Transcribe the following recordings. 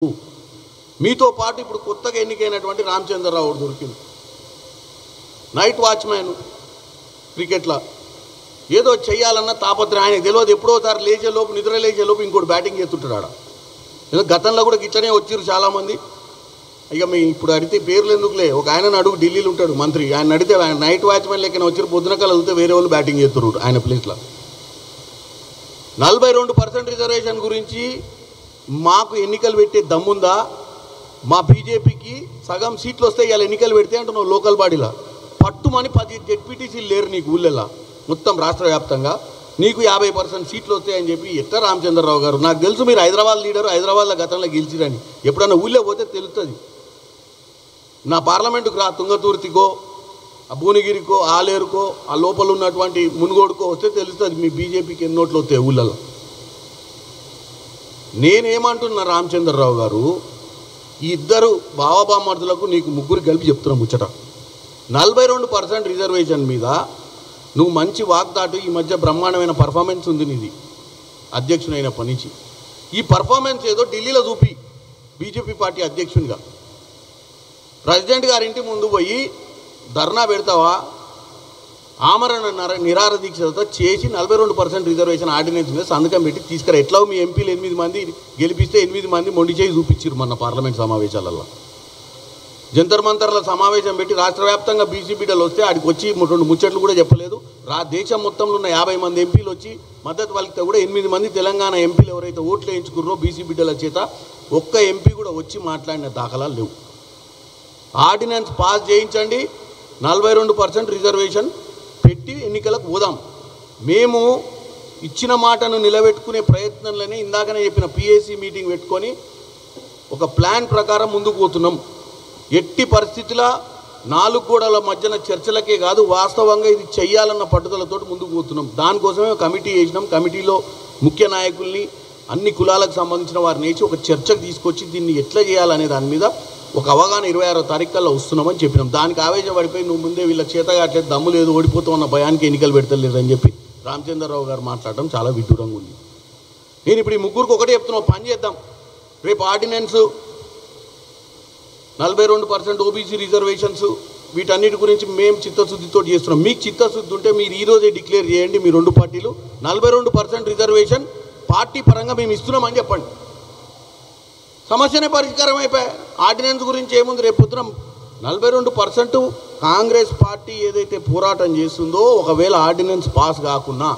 మీతో పాటు ఇప్పుడు కొత్తగా ఎన్నికైనటువంటి రామచంద్రరావు దొరికింది. నైట్ వాచ్మ్యాన్ క్రికెట్లో ఏదో చేయాలన్న తాపత్రయం ఆయనకు తెలియదు. ఎప్పుడోసారి లేచేలోపు నిద్ర లేచేలోపు ఇంకోటి బ్యాటింగ్ చేస్తుంటాడు ఆడ. గతంలో కూడా గిట్లనే వచ్చారు చాలామంది. ఇక మీ ఇప్పుడు అడిగితే పేర్లు ఎందుకులే, ఒక ఆయన అడుగు ఢిల్లీలో ఉంటాడు మంత్రి, ఆయన అడిగితే ఆయన నైట్ వాచ్మెన్ లెక్కన వచ్చారు, పొద్దున కల వెళ్తే వేరే వాళ్ళు బ్యాటింగ్ చేస్తున్నారు ఆయన ప్లేస్లో. 42% రిజర్వేషన్ గురించి మాకు ఎన్నికలు పెట్టే దమ్ముందా? మా బీజేపీకి సగం సీట్లు వస్తే ఇవాళ ఎన్నికలు పెడితే అంటున్నావు లోకల్ బాడీలో పట్టుమని 10 జెడ్పీటీసీలు లేరు నీకు ఊళ్ళల్లో మొత్తం రాష్ట్ర వ్యాప్తంగా. నీకు 50% సీట్లు వస్తాయని చెప్పి ఎట్లా రామచంద్రరావు గారు? నాకు తెలుసు మీరు హైదరాబాద్ లీడరు, హైదరాబాద్లో గతంలో గెలిచిరని. ఎప్పుడన్నా ఊళ్ళో పోతే తెలుస్తుంది. నా పార్లమెంటుకు రా, తుంగతుర్తికో ఆ భువనగిరికో ఆలేరుకో ఆ లోపల ఉన్నటువంటి మునుగోడుకో వస్తే తెలుస్తుంది మీ బీజేపీకి ఎన్ని ఓట్లు వస్తాయి ఊళ్ళలో. నేనేమంటున్నా రామచంద్రరావు గారు, ఈ ఇద్దరు బావబామర్దులకు నీకు ముగ్గురు కలిపి చెప్తున్నా ముచ్చట. 42% రిజర్వేషన్ మీద నువ్వు మంచి వాగ్దాటు, ఈ మధ్య బ్రహ్మాండమైన పర్ఫార్మెన్స్ ఉంది నీది అధ్యక్షునైనప్పటి నుంచి. ఈ పర్ఫార్మెన్స్ ఏదో ఢిల్లీలో చూపి బీజేపీ పార్టీ అధ్యక్షునిగా ప్రెసిడెంట్ గారింటి ముందు పోయి ధర్నా పెడతావా, ఆమరణ నిరాహార దీక్షతో చేసి 42% రిజర్వేషన్ ఆర్డినెన్స్ మీద సంతకం పెట్టి తీసుకురా. ఎట్లా మీ ఎంపీలు 8 మంది గెలిపిస్తే 8 మంది మొండి చేయి చూపించారు మొన్న పార్లమెంట్ సమావేశాలలో. జంతర్ మంతర్ల సమావేశం పెట్టి రాష్ట్ర వ్యాప్తంగా బీసీ బిడ్డలు వస్తే ఆడికి వచ్చి 2 ముచ్చట్లు కూడా చెప్పలేదు. దేశం మొత్తంలో ఉన్న 50 మంది ఎంపీలు వచ్చి మద్దతు పలికితే కూడా 8 మంది తెలంగాణ ఎంపీలు ఎవరైతే ఓట్లు వేయించుకున్నారో బీసీ బిడ్డల చేత ఒక్క ఎంపీ కూడా వచ్చి మాట్లాడిన దాఖలాలు లేవు. ఆర్డినెన్స్ పాస్ చేయించండి, 42% రిజర్వేషన్ పెట్టి ఎన్నికలకు పోదాం. మేము ఇచ్చిన మాటను నిలబెట్టుకునే ప్రయత్నంలోనే ఇందాకనే చెప్పిన పిఏసీ మీటింగ్ పెట్టుకొని ఒక ప్లాన్ ప్రకారం ముందుకు పోతున్నాం. ఎట్టి పరిస్థితుల 4 గోడల మధ్యన చర్చలకే కాదు, వాస్తవంగా ఇది చెయ్యాలన్న పట్టుదలతో ముందుకు పోతున్నాం. దానికోసమే కమిటీ వేసినాం. కమిటీలో ముఖ్య నాయకుల్ని అన్ని కులాలకు సంబంధించిన వారిని వేసి ఒక చర్చకు తీసుకొచ్చి దీన్ని ఎట్లా చేయాలనే దాని మీద ఒక అవగాహన 26వ తారీఖు కల్లా వస్తున్నామని చెప్పినాం. దానికి ఆవేశపడిపోయి నువ్వు ముందే వీళ్ళ చేత కావట్లేదు, దమ్ము లేదు, ఓడిపోతాం అన్న భయానికి ఎన్నికలు పెడతలేదని చెప్పి రామచంద్రరావు గారు మాట్లాడడం చాలా విడ్డూరంగా ఉంది. నేను ఇప్పుడు ఈ ముగ్గురికి ఒకటే చెప్తున్నా, పని చేద్దాం. రేపు ఆర్డినెన్స్ 42% ఓబీసీ రిజర్వేషన్స్ వీటన్నిటి గురించి మేము చిత్తశుద్ధితో చేస్తున్నాం. మీకు చిత్తశుద్ధి ఉంటే మీరు ఈరోజే డిక్లేర్ చేయండి, మీ 2 పార్టీలు 42% రిజర్వేషన్ పార్టీ పరంగా మేము ఇస్తున్నామని చెప్పండి. సమస్యనే పరిష్కారం అయిపోయాయి. ఆర్డినెన్స్ గురించి ఏముంది? రేపు పొద్దున 42% కాంగ్రెస్ పార్టీ ఏదైతే పోరాటం చేస్తుందో, ఒకవేళ ఆర్డినెన్స్ పాస్ కాకున్నా,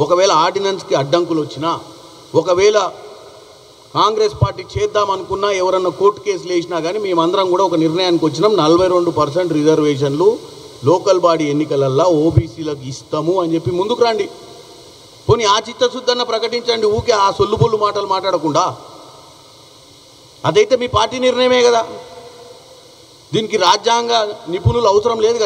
ఒకవేళ ఆర్డినెన్స్కి అడ్డంకులు వచ్చినా, ఒకవేళ కాంగ్రెస్ పార్టీ చేద్దామనుకున్నా, ఎవరన్నా కోర్టు కేసులు వేసినా కానీ మేమందరం కూడా ఒక నిర్ణయానికి వచ్చినాం. 42% రిజర్వేషన్లు లోకల్ బాడీ ఎన్నికలల్లో ఓబీసీలకు ఇస్తాము అని చెప్పి ముందుకు రండి. పోనీ ఆ చిత్తశుద్ధన్న ప్రకటించండి, ఊకే ఆ సొల్లుబొల్లు మాటలు మాట్లాడకుండా. అదైతే మీ పార్టీ నిర్ణయమే కదా, దీనికి రాజ్యాంగ నిపుణులు అవసరం లేదు కదా.